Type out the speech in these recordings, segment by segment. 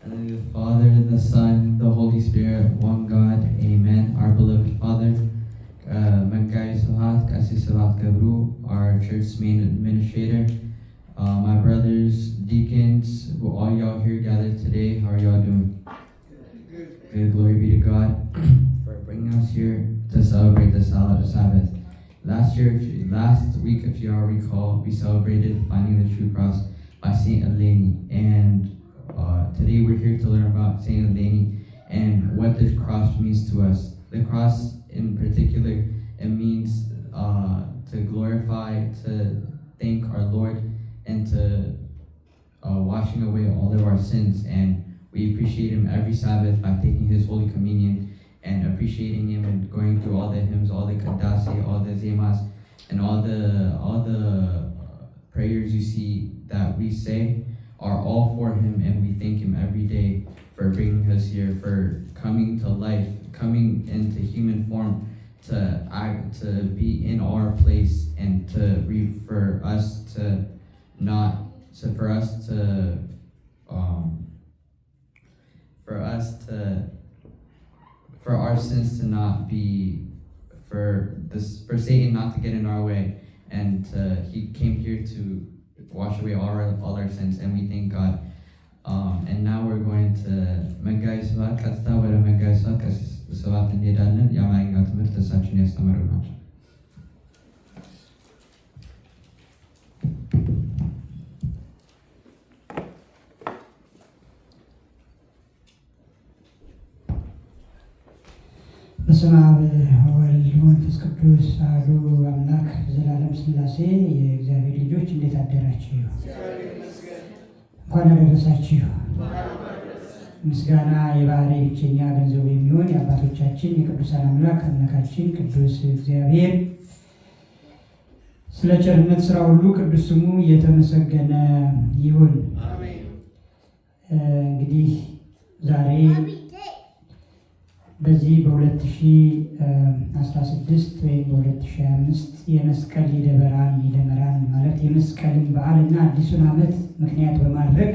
The Father, the Son, the Holy Spirit, one God, Amen. Our beloved Father, Magay Suhat, Kasi Sabat Gabru, our church's main administrator, my brothers, deacons, who all y'all here gathered today, how are y'all doing? Good, glory be to God for bringing us here to celebrate the Sabbath. Last week, if you all recall, we celebrated finding the true cross by Saint Eleni, and today we're here to learn about Saint Eleni and what this cross means to us. The cross in particular, it means to glorify, to thank our Lord, and to washing away all of our sins. And we appreciate Him every Sabbath by taking His Holy Communion and appreciating Him and going through all the hymns, all the kadasi, all the zemas, and all the prayers you see that we say are all for Him, and we thank Him every day for bringing us here, for coming to life, coming into human form to act, to be in our place, and for our sins to not be, for Satan not to get in our way, and He came here to wash away all our sins, and we thank God. And now we're going to Magay Suhat, ቀጥታ ወደ Magay Suhat ከሰባት እንሄዳለን። የአማርኛ ትምህርት እሳችን ያስተምሩናል። በስመ አብ ወወልድ ወመንፈስ ቅዱስ አሐዱ አምላክ ዘላለም ሥላሴ። የእግዚአብሔር ልጆች እንዴት አደራችሁ? እንኳን አደረሳችሁ። ምስጋና የባሕርይ ብቸኛ ገንዘቡ የሚሆን የአባቶቻችን የቅዱሳን አምላክ አምላካችን ቅዱስ እግዚአብሔር ስለ ቸርነት ስራ ሁሉ ቅዱስ ስሙ የተመሰገነ ይሁን። እንግዲህ ዛሬ በዚህ በ2016 ወይም በ2025 የመስቀል የደመራን ማለት የመስቀልን በዓልና አዲሱን ዓመት ምክንያት በማድረግ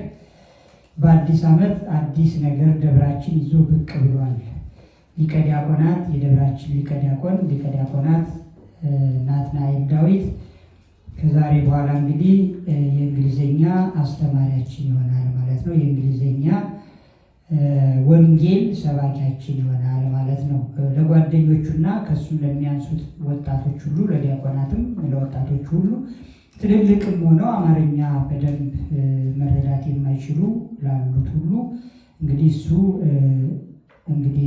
በአዲስ ዓመት አዲስ ነገር ደብራችን ይዞ ብቅ ብሏል። ሊቀ ዲያቆናት የደብራችን ሊቀ ዲያቆናት ናትናኤል ዳዊት ከዛሬ በኋላ እንግዲህ የእንግሊዝኛ አስተማሪያችን ይሆናል ማለት ነው። የእንግሊዝኛ ወንጌል ሰባኪያችን ይሆናል ማለት ነው። ለጓደኞቹና ከሱ ለሚያንሱት ወጣቶች ሁሉ፣ ለዲያቆናትም ለወጣቶች ሁሉ ትልልቅም ሆነው አማርኛ በደንብ መረዳት የማይችሉ ላሉት ሁሉ እንግዲህ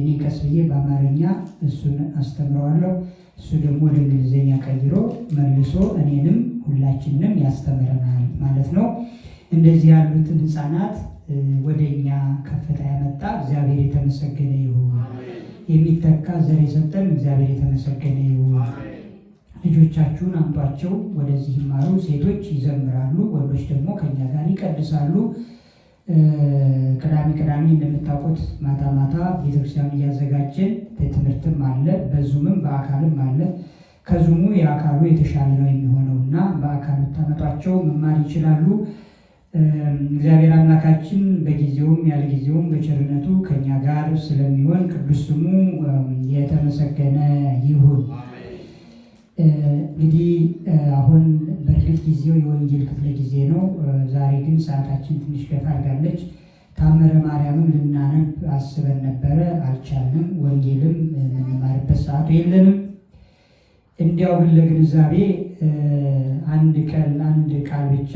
እኔ ቀስ ብዬ በአማርኛ እሱን አስተምረዋለሁ። እሱ ደግሞ ወደ እንግሊዝኛ ቀይሮ መልሶ እኔንም ሁላችንንም ያስተምረናል ማለት ነው። እንደዚህ ያሉትን ሕፃናት ወደኛ ከፍታ ያመጣ እግዚአብሔር የተመሰገነ ይሁን። የሚተካ ዘር የሰጠን እግዚአብሔር የተመሰገነ ይሁን። ልጆቻችሁን አምጧቸው፣ ወደዚህ ይማሩ። ሴቶች ይዘምራሉ፣ ወንዶች ደግሞ ከኛ ጋር ይቀድሳሉ። ቅዳሜ እንደምታውቁት ማታ ቤተክርስቲያን እያዘጋጀን ትምህርትም አለ፣ በዙምም በአካልም አለ። ከዙሙ የአካሉ የተሻለ ነው የሚሆነው እና በአካል ብታመጧቸው መማር ይችላሉ። እግዚአብሔር አምላካችን በጊዜውም ያለ ጊዜውም በቸርነቱ ከኛ ጋር ስለሚሆን ቅዱስ ስሙ የተመሰገነ ይሁን። እንግዲህ አሁን በእርግጥ ጊዜው የወንጌል ክፍለ ጊዜ ነው። ዛሬ ግን ሰዓታችን ትንሽ ገፋ አድርጋለች። ታምረ ማርያምም ልናነብ አስበን ነበረ፣ አልቻልንም። ወንጌልም የምንማርበት ሰዓቱ የለንም። እንዲያው ግን ለግንዛቤ አንድ ቃል ብቻ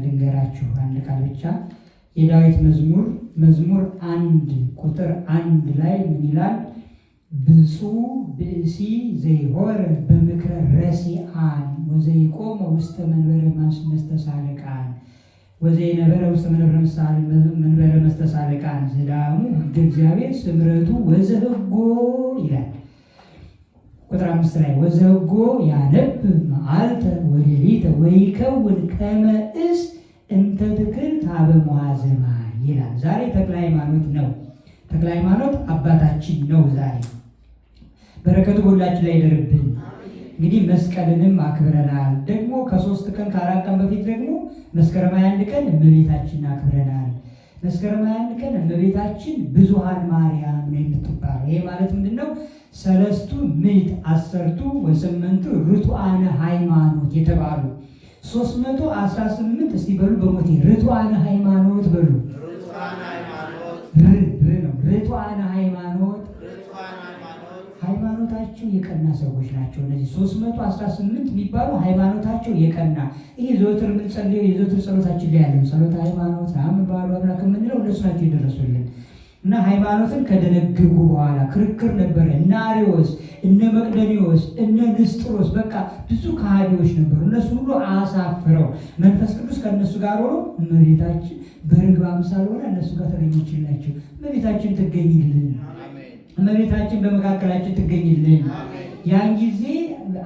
ልንገራችሁ። አንድ ቃል ብቻ የዳዊት መዝሙር 1 ቁጥር 1 ላይ ምን ይላል? ብፁዕ ብእሲ ዘይሆር በምክረ ረሲዓን ወዘይቆመ ውስተ መንበረ መስተሳልቃን ወዘይነበረ ውስተ መንበረ መስተሳልቃን ዘዳሙ ሕገ እግዚአብሔር ስምረቱ ወዘሕጎ ይላል። ቁጥር 5 ላይ ወዘሕጎ ያነብ መዓልተ ወሌሊተ ወይከውን ከመ ዕፅ እንተ ትክል ሀበ መዋዘማ ይላል። ዛሬ ተክለ ሃይማኖት ነው። ተክለ ሃይማኖት አባታችን ነው። ዛሬ በረከቱ ሁላችን ላይ ይደርብን። እንግዲህ መስቀልንም አክብረናል። ደግሞ ከ3 ቀን ከ4 ቀን በፊት ደግሞ መስከረም 21 ቀን እመቤታችንን አክብረናል። መስከረም 21 ቀን እመቤታችን ብዙኃን ማርያም ነው የምትባለው። ይሄ ማለት ምንድነው? ሰለስቱ ምዕት አሰርቱ ወስምንቱ ርቱዓነ ሃይማኖት የተባሉ 318 እስቲ በሉ በሞቴ ርቱዓነ ሃይማኖት በሉ። ርቱዓነ ሃይማኖት ሃይማኖታቸው የቀና ሰዎች ናቸው። እነዚህ 318 የሚባሉ ሃይማኖታቸው የቀና ይሄ ዘወትር የምንጸልየው የዘወትር ጸሎታችን ላይ ያለው ጸሎተ ሃይማኖት ባሉ አምላክ የምንለው እነሱ ናቸው የደረሱልን እና ሃይማኖትን ከደነገጉ በኋላ ክርክር ነበረ። እነ አርዮስ፣ እነ መቅደኒዎስ፣ እነ ንስጥሮስ በቃ ብዙ ከሃዲዎች ነበሩ። እነሱ ሁሉ አሳፍረው መንፈስ ቅዱስ ከእነሱ ጋር ሆኖ እመቤታችን በርግብ አምሳል ሆና እነሱ ጋር ተገኘችላቸው። እመቤታችን ትገኝልን፣ እመቤታችን በመካከላችን ትገኝልን። ያን ጊዜ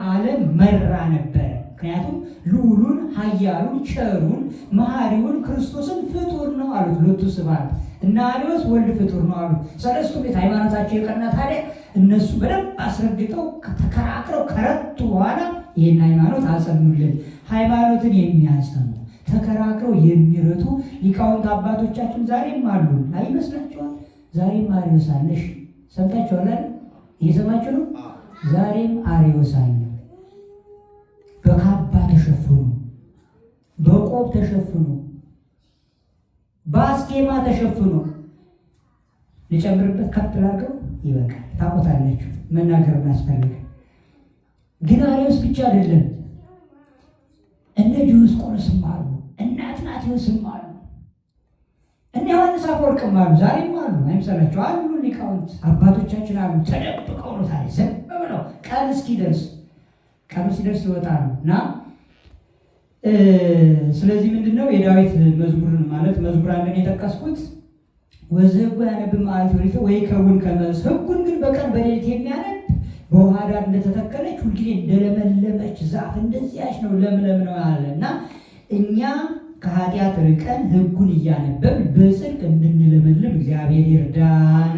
ዓለም መራ ነበረ። ምክንያቱም ልዑሉን ኃያሉን ቸሩን መሐሪውን ክርስቶስን ፍጡር ነው አሉት። ሎቱ ስብሐት እና አርዮስ ወልድ ፍጡር ነው አሉት። ሰለስቱ ምዕት ሃይማኖታቸው የቀና ታዲያ እነሱ በደንብ አስረግጠው ተከራክረው ከረቱ በኋላ ይህን ሃይማኖት አጸኑልን። ሃይማኖትን የሚያጸኑ ተከራክረው የሚረቱ ሊቃውንት አባቶቻችን ዛሬም አሉ። አይመስላችኋል? ዛሬም አርዮስ አለሽ። ሰምታችኋል አይደል? እየሰማችሁ ነው። ዛሬም አርዮስ አለ። በካባ ተሸፍኑ፣ በቆብ ተሸፍኑ፣ በአስኬማ ተሸፍኑ። ልጨምርበት ከፍ ላድርገው? ይበቃል። ታውቁታላችሁ፣ መናገር የሚያስፈልግ ግን አርዮስ ብቻ አይደለም። እነ ዲዮስቆሮስም አሉ፣ እነ አትናቴዎስም አሉ፣ እነ ዮሐንስ አፈወርቅም አሉ። ዛሬም አሉ። አይምሰላችሁ አሉ። ሊቃውንት አባቶቻችን አሉ። ተደብቀው ነው ታዲያ ዘም ብለው ቀኑ ሲደርስ ይወጣሉ እና ስለዚህ ምንድነው የዳዊት መዝሙርን ማለት መዝሙር አንድን የጠቀስኩት ወዘጉ ያነብ መዓልተ ወሌሊት ወይ ከውን ከመስ ሕጉን ግን በቀን በሌሊት የሚያነብ በውሃ ዳር እንደተተከለች ሁልጊዜ እንደለመለመች ዛፍ እንደዚያች ነው፣ ለምለም ነው አለ እና እኛ ከኃጢአት ርቀን ሕጉን እያነበብን በጽድቅ እንድንለመልም እግዚአብሔር ይርዳን።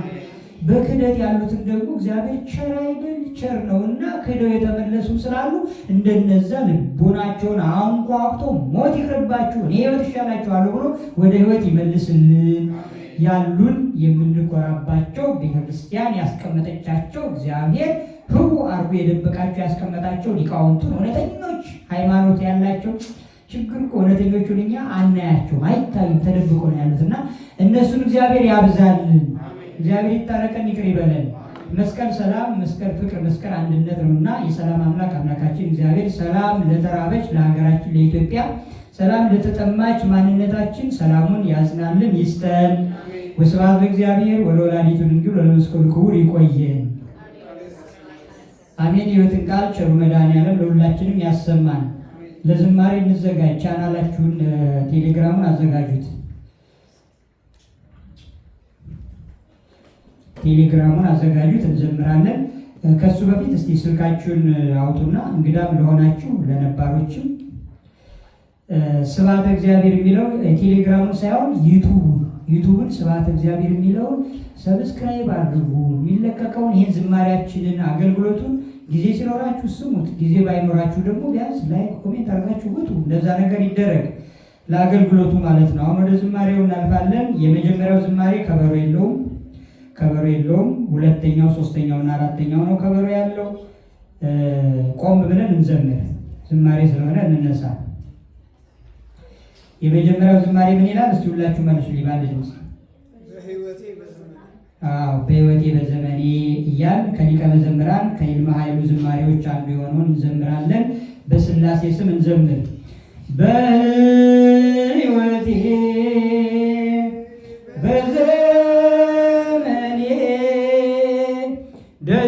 በክህደት ያሉትን ደግሞ እግዚአብሔር ቸር አይደል? ቸር ነውና ክህደው የተመለሱ ስላሉ እንደነዛ ልቦናቸውን አንኳኩቶ ሞት ይቅርባችሁ እኔ ሕይወት ይሻላችኋለሁ ብሎ ወደ ሕይወት ይመልስልን። ያሉን የምንኮራባቸው ቤተክርስቲያን ያስቀመጠቻቸው እግዚአብሔር ህቡ አርጎ የደበቃቸው ያስቀመጣቸው ሊቃውንቱን እውነተኞች ሃይማኖት ያላቸው ችግር እኮ እውነተኞቹን እኛ አናያቸውም፣ አይታዩም፣ ተደብቆ ነው ያሉትና እነሱን እግዚአብሔር ያብዛልን። እግዚአብሔር ይታረቀን፣ ይቅር ይበለን። መስቀል ሰላም፣ መስቀል ፍቅር፣ መስቀል አንድነት ነውና የሰላም አምላክ አምላካችን እግዚአብሔር ሰላም ለተራበች ለሀገራችን ለኢትዮጵያ፣ ሰላም ለተጠማች ማንነታችን ሰላሙን ያጽናልን ይስጠን። ወስብሐት ለእግዚአብሔር ወለወላዲቱ ድንግል ወለመስቀሉ ክቡር። ይቆየን። አሜን። የሕይወትን ቃል ቸሩ መድኃኔዓለም ለሁላችንም ያሰማን። ለዝማሬ እንዘጋጅ። ቻናላችሁን ቴሌግራሙን አዘጋጁት። ቴሌግራሙን አዘጋጁት፣ እንዘምራለን። ከሱ በፊት እስቲ ስልካችሁን አውጡና እንግዳም ለሆናችሁ ለነባሮችም ስብሐተ እግዚአብሔር የሚለው ቴሌግራሙን ሳይሆን ዩቱብን ስብሐተ እግዚአብሔር የሚለውን ሰብስክራይብ አድርጉ። የሚለቀቀውን ይህን ዝማሬያችንን አገልግሎቱን ጊዜ ሲኖራችሁ ስሙት፣ ጊዜ ባይኖራችሁ ደግሞ ቢያንስ ላይክ ኮሜንት አድርጋችሁ ውጡ። እንደዛ ነገር ይደረግ ለአገልግሎቱ ማለት ነው። አሁን ወደ ዝማሬው እናልፋለን። የመጀመሪያው ዝማሬ ከበሮ የለውም። ሁለተኛው፣ ሶስተኛው እና አራተኛው ነው ከበሮ ያለው። ቆም ብለን እንዘምር። ዝማሬ ስለሆነ እንነሳ። የመጀመሪያው ዝማሬ ምን ይላል? እስቲ ሁላችሁ መልሱልኝ በአንድ ድምፅ። በሕይወቴ በዘመኔ እያል ከሊቀ መዘምራን ከይልማ ኃይሉ ዝማሬዎች አንዱ የሆነውን እንዘምራለን። በሥላሴ ስም እንዘምር። በሕይወቴ